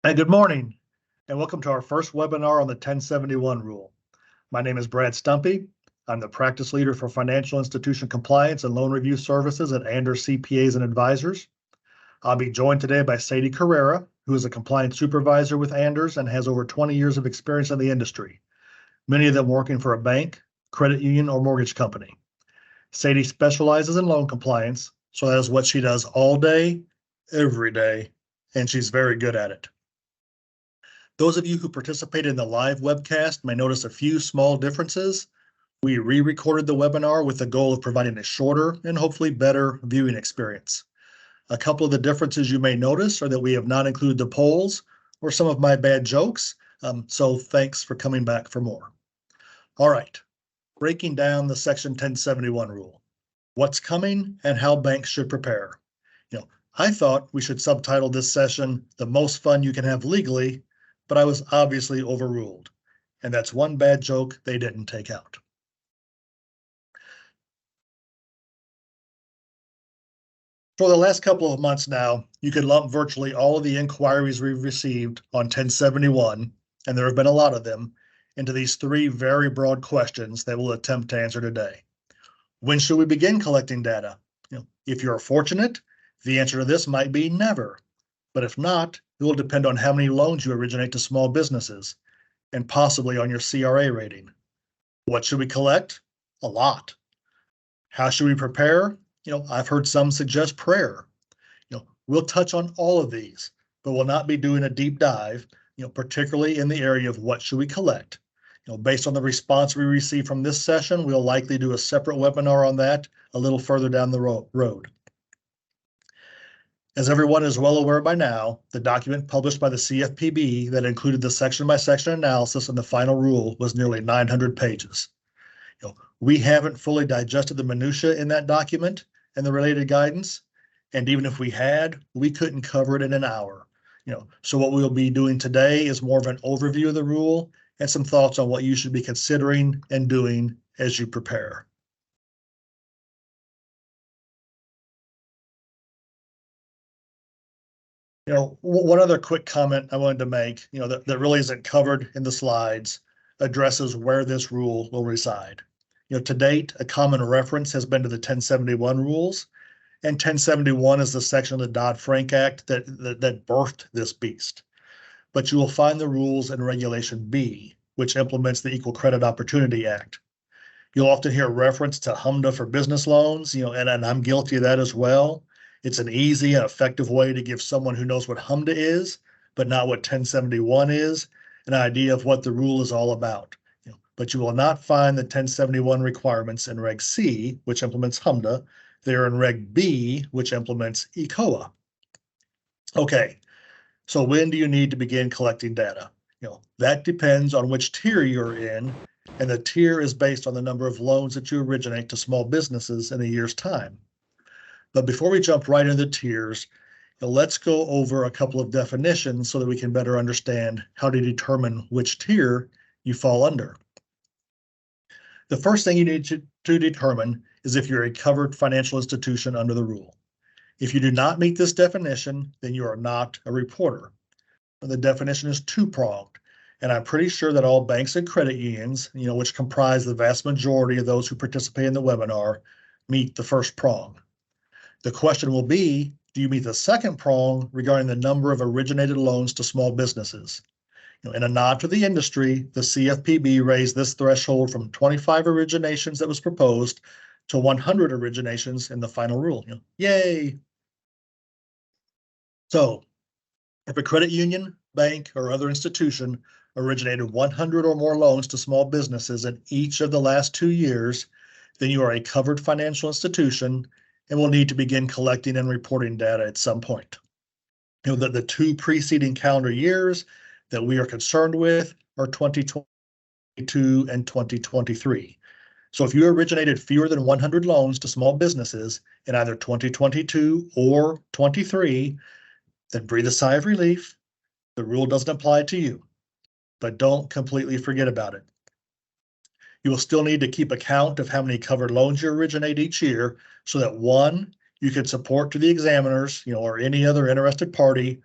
And good morning, and welcome to our first webinar on the 1071 rule. My name is Brad Stumpe. I'm the practice leader for financial institution compliance and loan review services at Anders CPAs and Advisors. I'll be joined today by Sadie Carrera, who is a compliance supervisor with Anders and has over 20 years of experience in the industry, many of them working for a bank, credit union, or mortgage company. Sadie specializes in loan compliance, so that is what she does all day, every day, and she's very good at it. Those of you who participated in the live webcast may notice a few small differences. We re-recorded the webinar with the goal of providing a shorter and hopefully better viewing experience. A couple of the differences you may notice are that we have not included the polls or some of my bad jokes, so thanks for coming back for more. All right, breaking down the Section 1071 rule. What's coming and how banks should prepare. I thought we should subtitle this session, "The Most Fun You Can Have Legally," but I was obviously overruled, and that's one bad joke they didn't take out. For the last couple of months now, you can lump virtually all of the inquiries we've received on 1071, and there have been a lot of them, into these three very broad questions that we'll attempt to answer today. When should we begin collecting data? If you're fortunate, the answer to this might be never, but if not, it will depend on how many loans you originate to small businesses and possibly on your CRA rating. What should we collect? A lot. How should we prepare? I've heard some suggest prayer. We'll touch on all of these, but we'll not be doing a deep dive, particularly in the area of what should we collect. Based on the response we receive from this session, we'll likely do a separate webinar on that a little further down the road. As everyone is well aware by now, the document published by the CFPB that included the section-by-section analysis and the final rule was nearly 900 pages. We haven't fully digested the minutia in that document and the related guidance, and even if we had, we couldn't cover it in an hour. So what we'll be doing today is more of an overview of the rule and some thoughts on what you should be considering and doing as you prepare. One other quick comment I wanted to make, that really isn't covered in the slides, addresses where this rule will reside. To date, a common reference has been to the 1071 rules, and 1071 is the section of the Dodd-Frank Act that birthed this beast. But you will find the rules in Regulation B, which implements the Equal Credit Opportunity Act. You'll often hear reference to HMDA for business loans, and I'm guilty of that as well. It's an easy and effective way to give someone who knows what HMDA is, but not what 1071 is, an idea of what the rule is all about. But you will not find the 1071 requirements in Reg C, which implements HMDA. They're in Reg B, which implements ECOA. Okay, so when do you need to begin collecting data? That depends on which tier you're in, and the tier is based on the number of loans that you originate to small businesses in a year's time. But before we jump right into the tiers, let's go over a couple of definitions so that we can better understand how to determine which tier you fall under. The first thing you need to determine is if you're a covered financial institution under the rule. If you do not meet this definition, then you are not a reporter. The definition is two-pronged, and I'm pretty sure that all banks and credit unions, which comprise the vast majority of those who participate in the webinar, meet the first prong. The question will be, do you meet the second prong regarding the number of originated loans to small businesses? In a nod to the industry, the CFPB raised this threshold from 25 originations that was proposed to 100 originations in the final rule. Yay! So, if a credit union, bank, or other institution originated 100 or more loans to small businesses in each of the last 2 years, then you are a covered financial institution and will need to begin collecting and reporting data at some point. The two preceding calendar years that we are concerned with are 2022 and 2023. So if you originated fewer than 100 loans to small businesses in either 2022 or 23, then breathe a sigh of relief. The rule doesn't apply to you, but don't completely forget about it. You will still need to keep account of how many covered loans you originate each year so that, one, you can support to the examiners, or any other interested party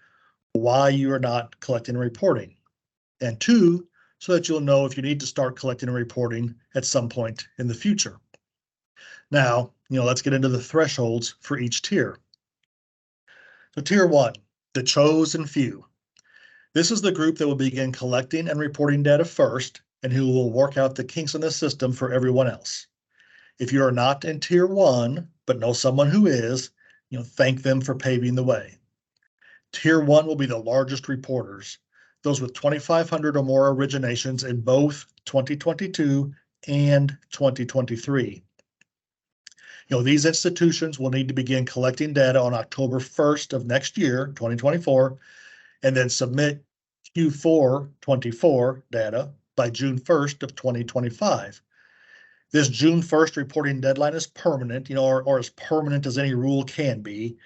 why you are not collecting and reporting. And two, so that you'll know if you need to start collecting and reporting at some point in the future. Now, let's get into the thresholds for each tier. So tier one, the chosen few. This is the group that will begin collecting and reporting data first and who will work out the kinks in the system for everyone else. If you are not in tier one, but know someone who is, thank them for paving the way. Tier one will be the largest reporters, those with 2,500 or more originations in both 2022 and 2023. These institutions will need to begin collecting data on October 1st of next year, 2024, and then submit Q4 24 data by June 1st of 2025. This June 1st reporting deadline is permanent, or as permanent as any rule can be.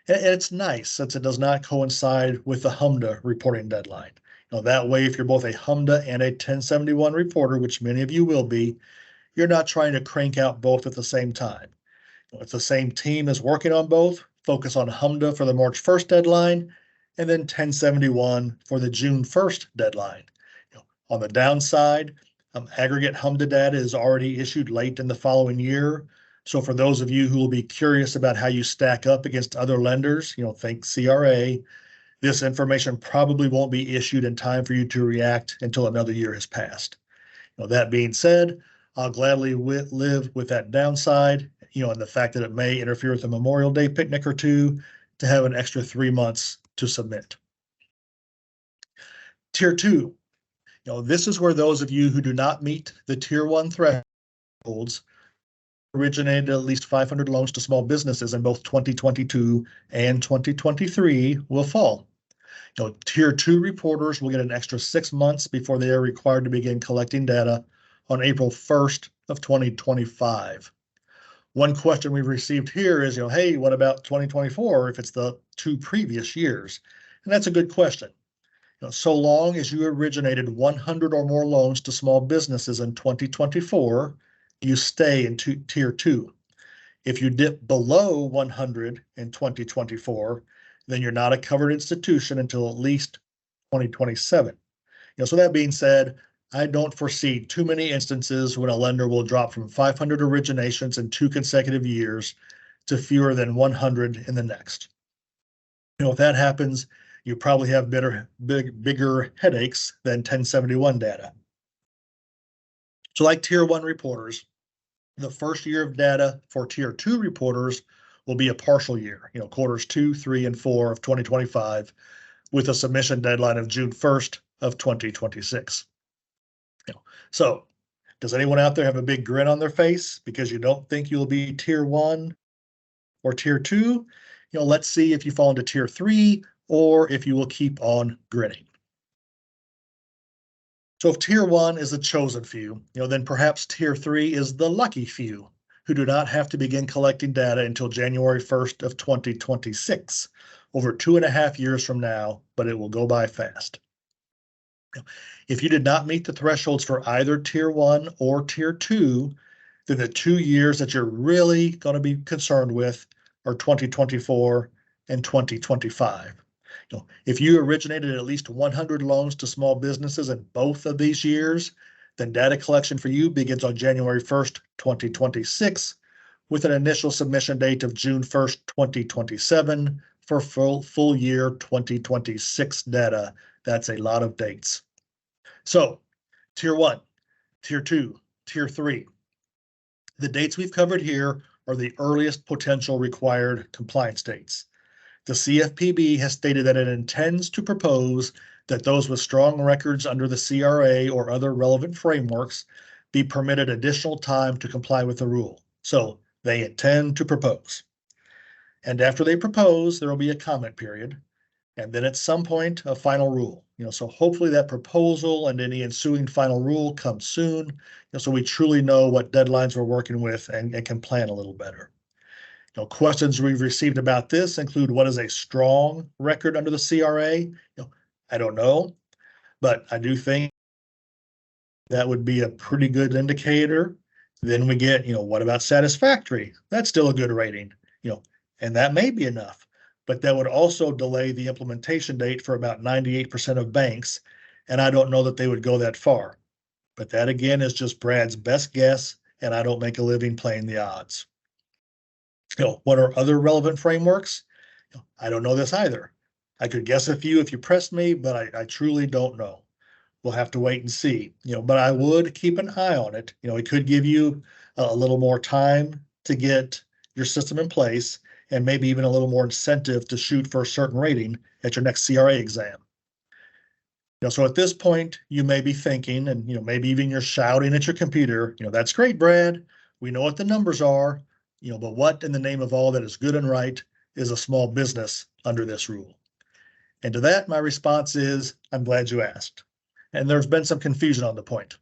And it's nice since it does not coincide with the HMDA reporting deadline. That way, if you're both a HMDA and a 1071 reporter, which many of you will be, you're not trying to crank out both at the same time. If the same team is working on both, focus on HMDA for the March 1st deadline, and then 1071 for the June 1st deadline. On the downside, aggregate HMDA data is already issued late in the following year. So for those of you who will be curious about how you stack up against other lenders, think CRA, this information probably won't be issued in time for you to react until another year has passed. That being said, I'll gladly live with that downside, and the fact that it may interfere with a Memorial Day picnic or two to have an extra 3 months to submit. Tier two, this is where those of you who do not meet the tier one thresholds originated at least 500 loans to small businesses in both 2022 and 2023 will fall. Tier two reporters will get an extra 6 months before they are required to begin collecting data on April 1st of 2025. One question we've received here is, hey, what about 2024 if it's the 2 previous years? And that's a good question. So long as you originated 100 or more loans to small businesses in 2024, you stay in tier two. If you dip below 100 in 2024, then you're not a covered institution until at least 2027. So that being said, I don't foresee too many instances when a lender will drop from 500 originations in 2 consecutive years to fewer than 100 in the next. If that happens, you probably have bigger headaches than 1071 data. So like tier one reporters, the first year of data for tier two reporters will be a partial year, quarters 2, 3, and 4 of 2025, with a submission deadline of June 1st of 2026. So does anyone out there have a big grin on their face because you don't think you'll be tier one or tier two? Let's see if you fall into tier three or if you will keep on grinning. So if tier one is the chosen few, then perhaps tier three is the lucky few who do not have to begin collecting data until January 1st of 2026, over 2.5 years from now, but it will go by fast. If you did not meet the thresholds for either tier one or tier two, then the 2 years that you're really going to be concerned with are 2024 and 2025. If you originated at least 100 loans to small businesses in both of these years, then data collection for you begins on January 1st, 2026, with an initial submission date of June 1st, 2027 for full year 2026 data. That's a lot of dates. So tier one, tier two, tier three. The dates we've covered here are the earliest potential required compliance dates. The CFPB has stated that it intends to propose that those with strong records under the CRA or other relevant frameworks be permitted additional time to comply with the rule. So they intend to propose. And after they propose, there will be a comment period. And then at some point, a final rule. So hopefully that proposal and any ensuing final rule comes soon, so we truly know what deadlines we're working with and can plan a little better. Questions we've received about this include, what is a strong record under the CRA? I don't know, but I do think that would be a pretty good indicator. Then we get, what about satisfactory? That's still a good rating, and that may be enough. but that would also delay the implementation date for about 98% of banks. And I don't know that they would go that far. But that again is just Brad's best guess, and I don't make a living playing the odds. What are other relevant frameworks? I don't know this either. I could guess a few if you pressed me, but I truly don't know. We'll have to wait and see. But I would keep an eye on it. It could give you a little more time to get your system in place, and maybe even a little more incentive to shoot for a certain rating at your next CRA exam. So at this point, you may be thinking, and maybe even you're shouting at your computer, that's great, Brad. We know what the numbers are, but what in the name of all that is good and right is a small business under this rule? And to that, my response is, I'm glad you asked. And there's been some confusion on the point.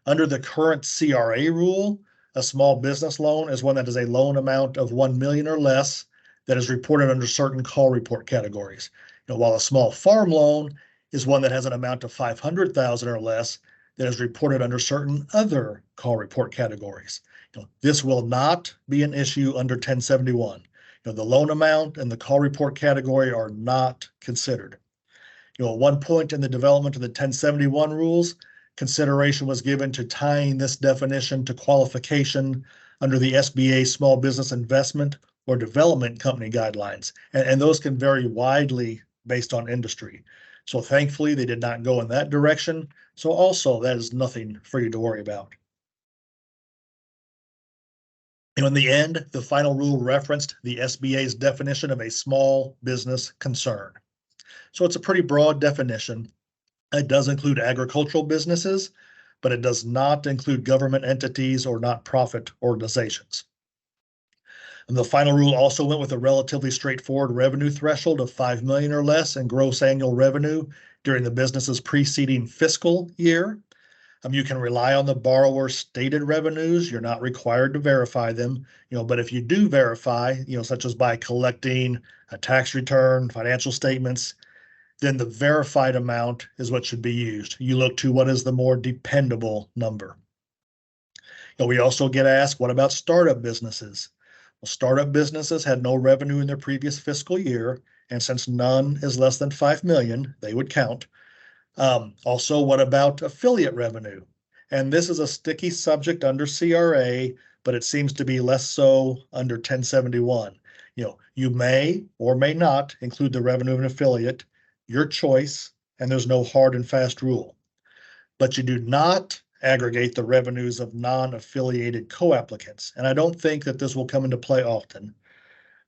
Under the current CRA rule, a small business loan is one that is a loan amount of 1 million or less that is reported under certain call report categories. While a small farm loan is one that has an amount of 500,000 or less that is reported under certain other call report categories. This will not be an issue under 1071. The loan amount and the call report category are not considered. At one point in the development of the 1071 rules, consideration was given to tying this definition to qualification under the SBA Small Business Investment or Development Company guidelines, and those can vary widely based on industry. So thankfully, they did not go in that direction. So also, that is nothing for you to worry about. In the end, the final rule referenced the SBA's definition of a small business concern. So it's a pretty broad definition. It does include agricultural businesses, but it does not include government entities or not-profit organizations. And the final rule also went with a relatively straightforward revenue threshold of 5 million or less in gross annual revenue during the business's preceding fiscal year. You can rely on the borrower's stated revenues. You're not required to verify them, but if you do verify, such as by collecting a tax return, financial statements, then the verified amount is what should be used. You look to what is the more dependable number. We also get asked, what about startup businesses? Well, startup businesses had no revenue in their previous fiscal year, and since none is less than 5 million, they would count. Also, what about affiliate revenue? And this is a sticky subject under CRA, but it seems to be less so under 1071. You may or may not include the revenue of an affiliate, your choice, and there's no hard and fast rule. But you do not aggregate the revenues of non-affiliated co-applicants. And I don't think that this will come into play often.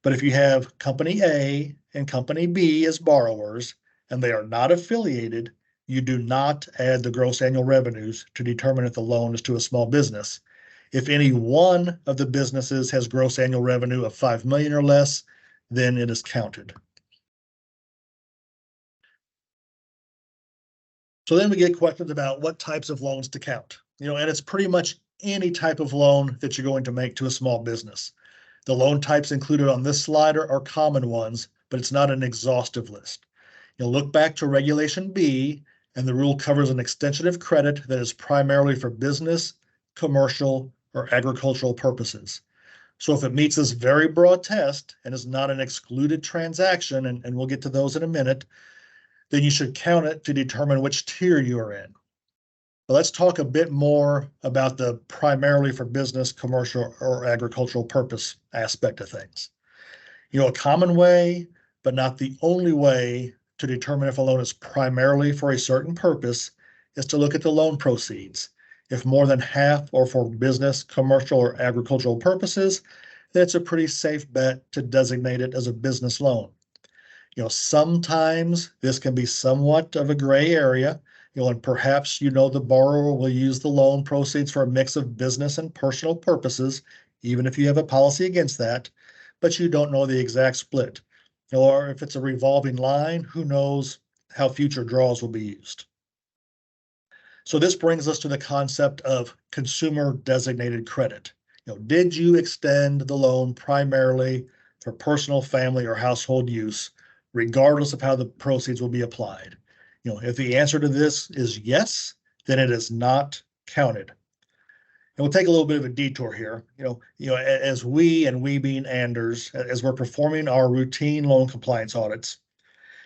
But if you have Company A and Company B as borrowers, and they are not affiliated, you do not add the gross annual revenues to determine if the loan is to a small business. If any one of the businesses has gross annual revenue of 5 million or less, then it is counted. So then we get questions about what types of loans to count. And it's pretty much any type of loan that you're going to make to a small business. The loan types included on this slide are common ones, but it's not an exhaustive list. Look back to Regulation B, and the rule covers an extension of credit that is primarily for business, commercial, or agricultural purposes. So if it meets this very broad test and is not an excluded transaction, and we'll get to those in a minute, then you should count it to determine which tier you are in. But let's talk a bit more about the primarily for business, commercial, or agricultural purpose aspect of things. A common way, but not the only way to determine if a loan is primarily for a certain purpose is to look at the loan proceeds. If more than half are for business, commercial, or agricultural purposes, that's a pretty safe bet to designate it as a business loan. Sometimes this can be somewhat of a gray area, and perhaps the borrower will use the loan proceeds for a mix of business and personal purposes, even if you have a policy against that, but you don't know the exact split. Or if it's a revolving line, who knows how future draws will be used. So this brings us to the concept of consumer designated credit. Did you extend the loan primarily for personal, family, or household use, regardless of how the proceeds will be applied? If the answer to this is yes, then it is not counted. And we'll take a little bit of a detour here. As we being Anders, as we're performing our routine loan compliance audits,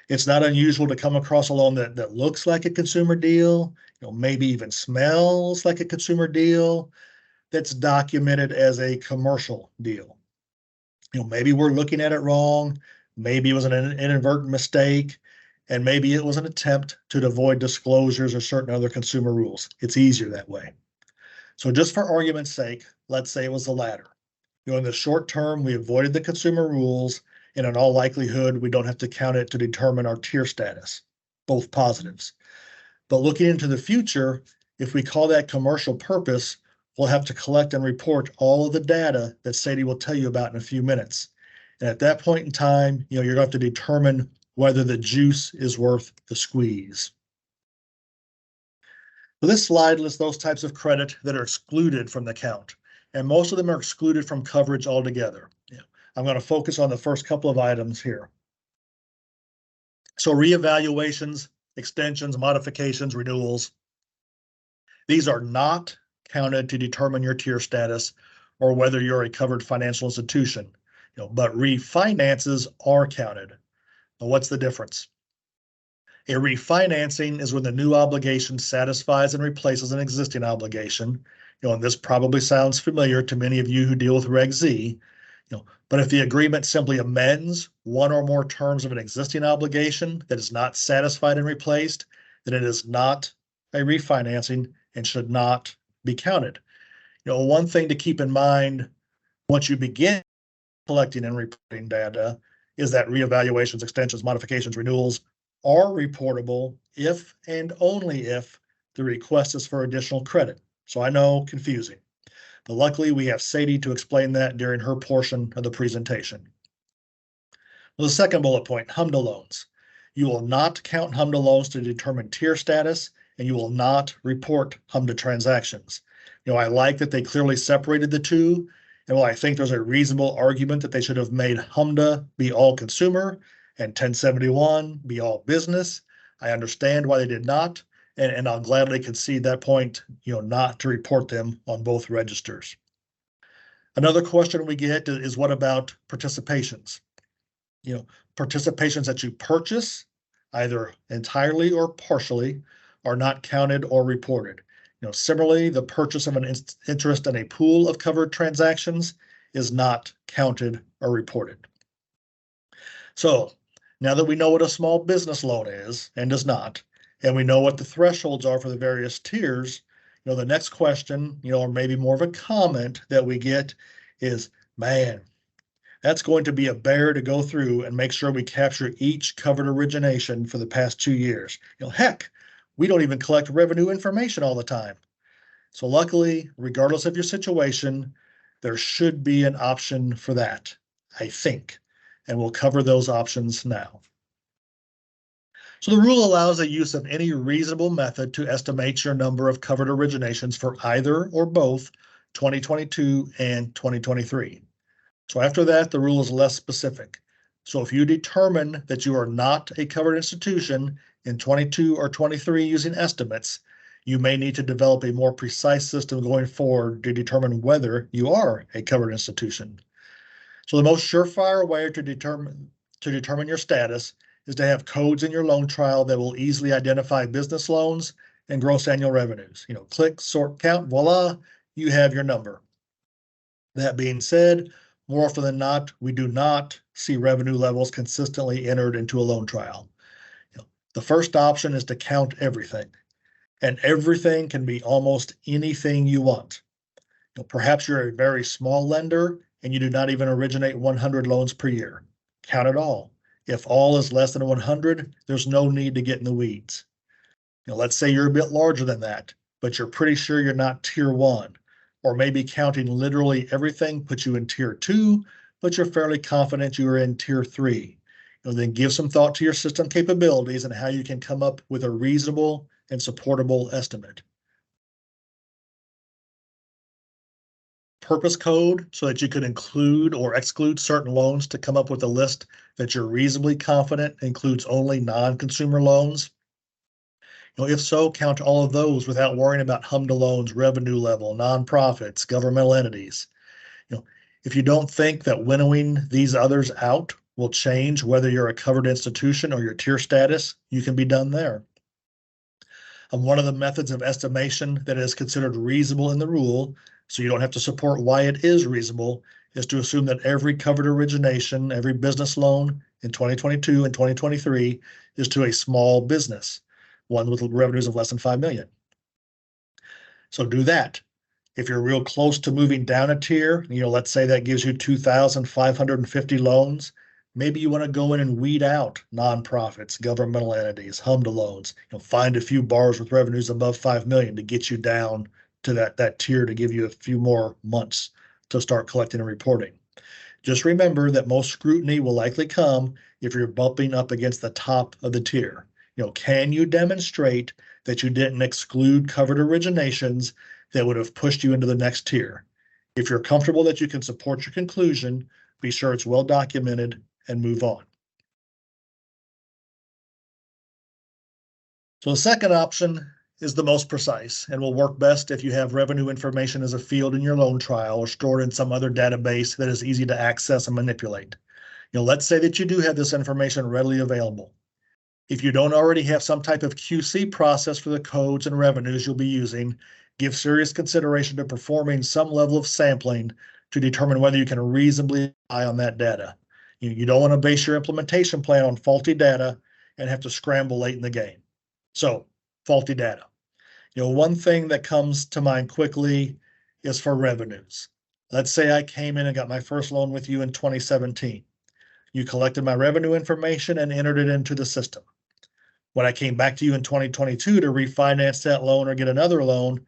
it's not unusual to come across a loan that looks like a consumer deal, maybe even smells like a consumer deal, that's documented as a commercial deal. Maybe we're looking at it wrong, maybe it was an inadvertent mistake, and maybe it was an attempt to avoid disclosures or certain other consumer rules. It's easier that way. So just for argument's sake, let's say it was the latter. In the short term, we avoided the consumer rules, and in all likelihood, we don't have to count it to determine our tier status, both positives. But looking into the future, if we call that commercial purpose, we'll have to collect and report all of the data that Sadie will tell you about in a few minutes. And at that point in time, you're going to have to determine whether the juice is worth the squeeze. So this slide lists those types of credit that are excluded from the count, and most of them are excluded from coverage altogether. I'm going to focus on the first couple of items here. So reevaluations, extensions, modifications, renewals. These are not counted to determine your tier status or whether you're a covered financial institution, but refinances are counted. Now, what's the difference? A refinancing is when the new obligation satisfies and replaces an existing obligation. And this probably sounds familiar to many of you who deal with Reg Z. But if the agreement simply amends one or more terms of an existing obligation that is not satisfied and replaced, then it is not a refinancing and should not be counted. One thing to keep in mind once you begin collecting and reporting data is that reevaluations, extensions, modifications, renewals are reportable if and only if the request is for additional credit. So I know, confusing. But luckily, we have Sadie to explain that during her portion of the presentation. Well, the second bullet point, HMDA loans. You will not count HMDA loans to determine tier status, and you will not report HMDA transactions. I like that they clearly separated the two, and while I think there's a reasonable argument that they should have made HMDA be all consumer and 1071 be all business, I understand why they did not. And I'll gladly concede that point, not to report them on both registers. Another question we get is what about participations? Participations that you purchase, either entirely or partially, are not counted or reported. Similarly, the purchase of an interest in a pool of covered transactions is not counted or reported. So now that we know what a small business loan is and does not, and we know what the thresholds are for the various tiers, the next question, or maybe more of a comment that we get is, man, that's going to be a bear to go through and make sure we capture each covered origination for the past 2 years. Heck, we don't even collect revenue information all the time. So luckily, regardless of your situation, there should be an option for that, I think, and we'll cover those options now. So the rule allows the use of any reasonable method to estimate your number of covered originations for either or both 2022 and 2023. So after that, the rule is less specific. So if you determine that you are not a covered institution in 22 or 23 using estimates, you may need to develop a more precise system going forward to determine whether you are a covered institution. So the most surefire way to determine your status is to have codes in your loan trial that will easily identify business loans and gross annual revenues. Click, sort, count, voila, you have your number. That being said, more often than not, we do not see revenue levels consistently entered into a loan trial. The first option is to count everything, and everything can be almost anything you want. Perhaps you're a very small lender and you do not even originate 100 loans per year. Count it all. If all is less than 100, there's no need to get in the weeds. Let's say you're a bit larger than that, but you're pretty sure you're not tier 1, or maybe counting literally everything puts you in tier 2, but you're fairly confident you are in tier 3. Then give some thought to your system capabilities and how you can come up with a reasonable and supportable estimate. Purpose code so that you could include or exclude certain loans to come up with a list that you're reasonably confident includes only non-consumer loans. If so, count all of those without worrying about HMDA loans, revenue level, nonprofits, governmental entities. You know, if you don't think that winnowing these others out will change whether you're a covered institution or your tier status, you can be done there. One of the methods of estimation that is considered reasonable in the rule, so you don't have to support why it is reasonable, is to assume that every covered origination, every business loan in 2022 and 2023 is to a small business, one with revenues of less than 5 million. So do that. If you're real close to moving down a tier, let's say that gives you 2,550 loans, maybe you want to go in and weed out nonprofits, governmental entities, HMDA loans, find a few bars with revenues above 5 million to get you down to that tier to give you a few more months to start collecting and reporting. Just remember that most scrutiny will likely come if you're bumping up against the top of the tier. Can you demonstrate that you didn't exclude covered originations that would have pushed you into the next tier? If you're comfortable that you can support your conclusion, be sure it's well documented and move on. So the second option is the most precise and will work best if you have revenue information as a field in your loan trial or stored in some other database that is easy to access and manipulate. Let's say that you do have this information readily available. If you don't already have some type of QC process for the codes and revenues you'll be using, give serious consideration to performing some level of sampling to determine whether you can reasonably rely on that data. You don't want to base your implementation plan on faulty data and have to scramble late in the game. So, faulty data. One thing that comes to mind quickly is for revenues. Let's say I came in and got my first loan with you in 2017. You collected my revenue information and entered it into the system. When I came back to you in 2022 to refinance that loan or get another loan,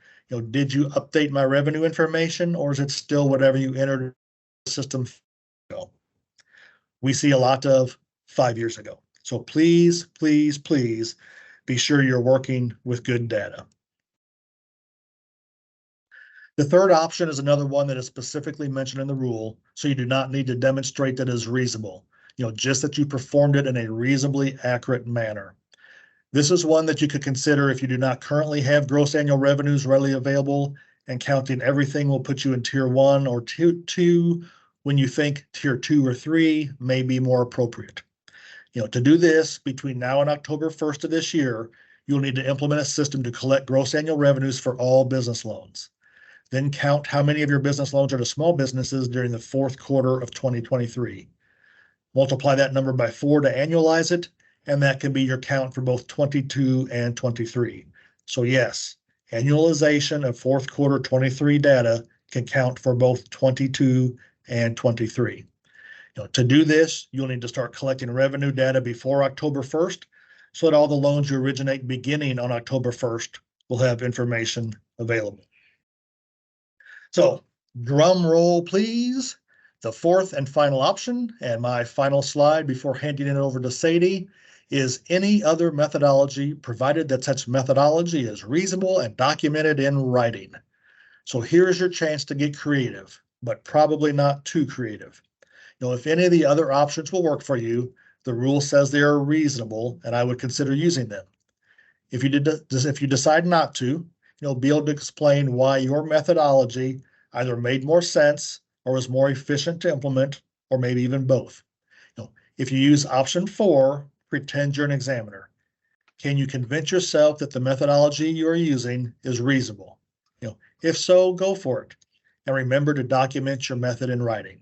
did you update my revenue information, or is it still whatever you entered the system? We see a lot of 5 years ago. So please, please, please be sure you're working with good data. The third option is another one that is specifically mentioned in the rule, so you do not need to demonstrate that it is reasonable, just that you performed it in a reasonably accurate manner. This is one that you could consider if you do not currently have gross annual revenues readily available, and counting everything will put you in tier 1 or tier 2 when you think tier 2 or 3 may be more appropriate. To do this between now and October 1st of this year, you'll need to implement a system to collect gross annual revenues for all business loans. Then count how many of your business loans are to small businesses during the fourth quarter of 2023. Multiply that number by 4 to annualize it, and that can be your count for both 22 and 23. So yes, annualization of fourth quarter 23 data can count for both 22 and 23. To do this, you'll need to start collecting revenue data before October 1st, so that all the loans you originate beginning on October 1st will have information available. So, drum roll, please. The fourth and final option, and my final slide before handing it over to Sadie, is any other methodology, provided that such methodology is reasonable and documented in writing. So here's your chance to get creative, but probably not too creative. If any of the other options will work for you, the rule says they are reasonable, and I would consider using them. If you decide not to, be able to explain why your methodology either made more sense or was more efficient to implement, or maybe even both. If you use option 4, pretend you're an examiner. Can you convince yourself that the methodology you are using is reasonable? If so, go for it. And remember to document your method in writing.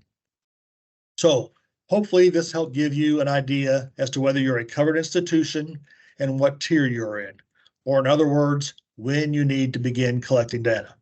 So hopefully this helped give you an idea as to whether you're a covered institution and what tier you're in, or in other words, when you need to begin collecting data.